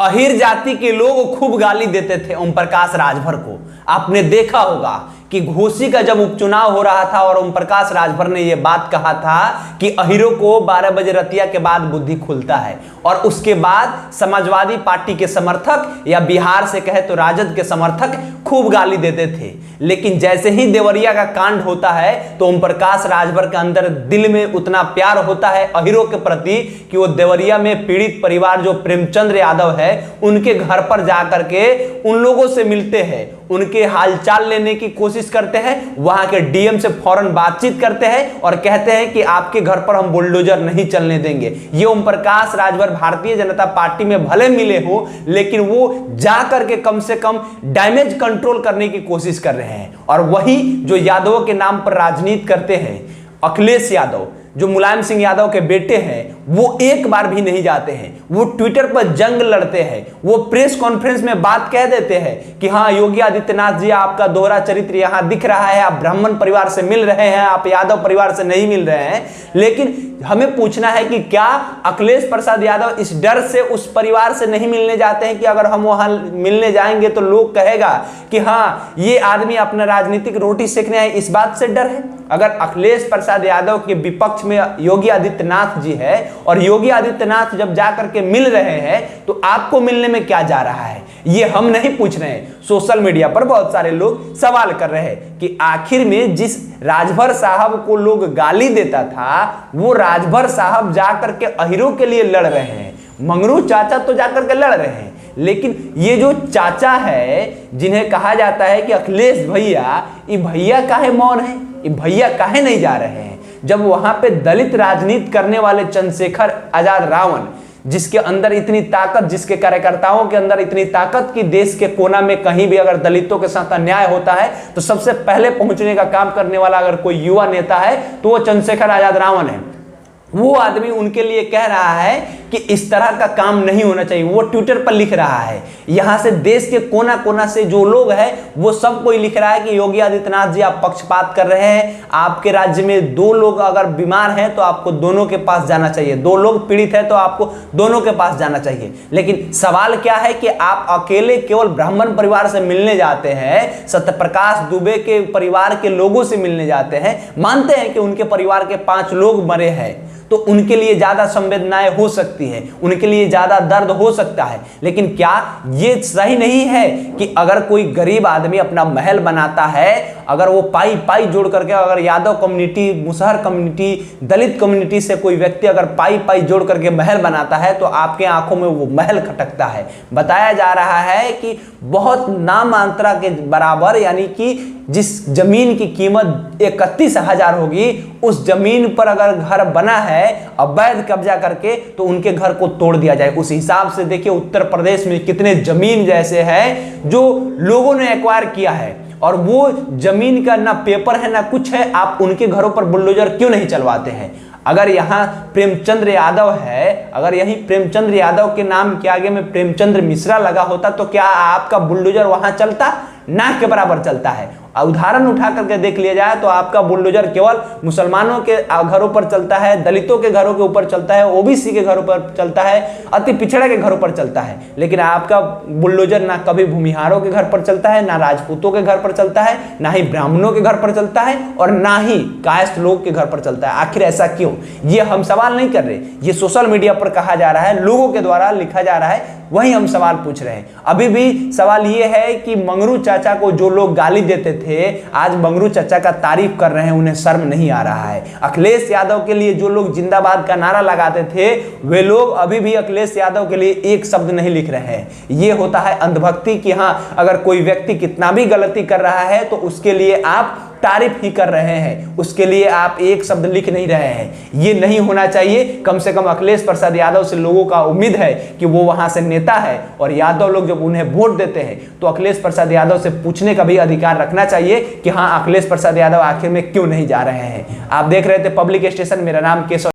अहिर जाति के लोग खूब गाली देते थे ओम प्रकाश राजभर को। आपने देखा होगा कि घोसी का जब उपचुनाव हो रहा था और ओम प्रकाश राजभर ने यह बात कहा था कि अहिरों को 12 बजे रतिया के बाद बुद्धि खुलता है, और उसके बाद समाजवादी पार्टी के समर्थक या बिहार से कहे तो राजद के समर्थक खूब गाली देते थे। लेकिन जैसे ही देवरिया का कांड होता है तो ओम प्रकाश राजभर के अंदर दिल में उतना प्यार होता है अहिरों के प्रति कि वो देवरिया में पीड़ित परिवार जो प्रेमचंद्र यादव है उनके घर पर जाकर के उन लोगों से मिलते हैं, उनके हालचाल लेने की कोशिश करते हैं, वहां के डीएम से फौरन बातचीत करते हैं और कहते हैं कि आपके घर पर हम बुलडोजर नहीं चलने देंगे। ये ओम प्रकाश राजभर भारतीय जनता पार्टी में भले मिले हो, लेकिन वो जाकर के कम से कम डैमेज कंट्रोल करने की कोशिश कर रहे हैं। और वही जो यादवों के नाम पर राजनीति करते हैं, अखिलेश यादव जो मुलायम सिंह यादव के बेटे हैं, वो एक बार भी नहीं जाते हैं, वो ट्विटर पर जंग लड़ते हैं, वो प्रेस कॉन्फ्रेंस में बात कह देते हैं कि हाँ योगी आदित्यनाथ जी आपका दोहरा चरित्र यहां दिख रहा है, आप ब्राह्मण परिवार से मिल रहे हैं, आप यादव परिवार से नहीं मिल रहे हैं। लेकिन हमें पूछना है कि क्या अखिलेश प्रसाद यादव इस डर से उस परिवार से नहीं मिलने जाते हैं कि अगर हम वहां मिलने जाएंगे तो लोग कहेगा कि हाँ ये आदमी अपना राजनीतिक रोटी सेकने आए, इस बात से डर है? अगर अखिलेश प्रसाद यादव के विपक्ष में योगी आदित्यनाथ जी है और योगी आदित्यनाथ जब जाकर के मिल रहे हैं तो आपको मिलने में क्या जा रहा है? ये हम नहीं पूछ रहे हैं, सोशल मीडिया पर बहुत सारे लोग सवाल कर रहे हैं कि आखिर में जिस राजभर साहब को लोग गाली देता था वो राजभर साहब जाकर के अहिरों के लिए लड़ रहे हैं। मंगरू चाचा तो जाकर के लड़ रहे हैं, लेकिन ये जो चाचा है जिन्हें कहा जाता है कि अखिलेश भैया, ये भैया काहे मौन है, ये भैया काहे नहीं जा रहे हैं? जब वहां पे दलित राजनीति करने वाले चंद्रशेखर आजाद रावण, जिसके अंदर इतनी ताकत, जिसके कार्यकर्ताओं के अंदर इतनी ताकत कि देश के कोना में कहीं भी अगर दलितों के साथ अन्याय होता है तो सबसे पहले पहुंचने का काम करने वाला अगर कोई युवा नेता है तो वो चंद्रशेखर आजाद रावण है। वो आदमी उनके लिए कह रहा है कि इस तरह का काम नहीं होना चाहिए। वो ट्विटर पर लिख रहा है, यहां से देश के कोना कोना से जो लोग हैं वो सब कोई लिख रहा है कि योगी आदित्यनाथ जी आप पक्षपात कर रहे हैं, आपके राज्य में 2 लोग अगर बीमार हैं तो आपको दोनों के पास जाना चाहिए, 2 लोग पीड़ित हैं तो आपको दोनों के पास जाना चाहिए। लेकिन सवाल क्या है कि आप अकेले केवल ब्राह्मण परिवार से मिलने जाते हैं, सत्यप्रकाश दुबे के परिवार के लोगों से मिलने जाते हैं, मानते हैं कि उनके परिवार के 5 लोग मरे हैं तो उनके लिए ज्यादा संवेदनाएं हो सकती है, उनके लिए ज्यादा दर्द हो सकता है। लेकिन क्या ये सही नहीं है कि अगर कोई गरीब आदमी अपना महल बनाता है, अगर वो पाई पाई जोड़ करके, अगर यादव कम्युनिटी, मुसहर कम्युनिटी, दलित कम्युनिटी से कोई व्यक्ति अगर पाई पाई जोड़ करके महल बनाता है तो आपके आंखों में वो महल खटकता है। बताया जा रहा है कि बहुत नामांतरा के बराबर, यानी कि जिस जमीन की कीमत 31,000 होगी, उस जमीन पर अगर घर बना है अवैध कब्जा करके तो उनके घर को तोड़ दिया जाए। उस हिसाब से देखिए उत्तर प्रदेश में कितने जमीन जैसे हैं जो लोगों ने एक्वायर किया है, और वो जमीन का ना पेपर है ना कुछ है, आप उनके घरों पर बुलडोजर क्यों नहीं चलवाते हैं? अगर यहाँ प्रेमचंद्र यादव है, अगर यही प्रेमचंद्र यादव के नाम के आगे में प्रेमचंद्र मिश्रा लगा होता तो क्या आपका बुलडोजर वहां चलता? ना के बराबर चलता है। उदाहरण उठा करके देख लिया जाए तो आपका बुलडोजर केवल मुसलमानों के घरों पर चलता है, दलितों के घरों के ऊपर चलता है, ओबीसी के घरों पर चलता है, अति पिछड़ा के घरों पर चलता है। लेकिन आपका बुलडोजर ना कभी भूमिहारों के घर पर चलता है, ना राजपूतों के घर पर चलता है, ना ही ब्राह्मणों के घर पर चलता है, और ना ही कायस्थ लोग के घर पर चलता है। आखिर ऐसा क्यों? ये हम सवाल नहीं कर रहे, ये सोशल मीडिया पर कहा जा रहा है, लोगों के द्वारा लिखा जा रहा है, वही हम सवाल पूछ रहे हैं। अभी भी सवाल ये है कि मंगरू चाचा को जो लोग गाली देते थे, आज मंगरू चाचा का तारीफ कर रहे हैं, उन्हें शर्म नहीं आ रहा है। अखिलेश यादव के लिए जो लोग जिंदाबाद का नारा लगाते थे, वे लोग अभी भी अखिलेश यादव के लिए एक शब्द नहीं लिख रहे हैं। ये होता है अंधभक्ति कि हाँ अगर कोई व्यक्ति कितना भी गलती कर रहा है तो उसके लिए आप तारीफ ही कर रहे हैं, उसके लिए आप एक शब्द लिख नहीं रहे हैं। ये नहीं होना चाहिए। कम से कम अखिलेश प्रसाद यादव से लोगों का उम्मीद है कि वो वहां से नेता है, और यादव लोग जब उन्हें वोट देते हैं तो अखिलेश प्रसाद यादव से पूछने का भी अधिकार रखना चाहिए कि हाँ अखिलेश प्रसाद यादव आखिर में क्यों नहीं जा रहे हैं। आप देख रहे थे पब्लिक स्टेशन, मेरा नाम केशव।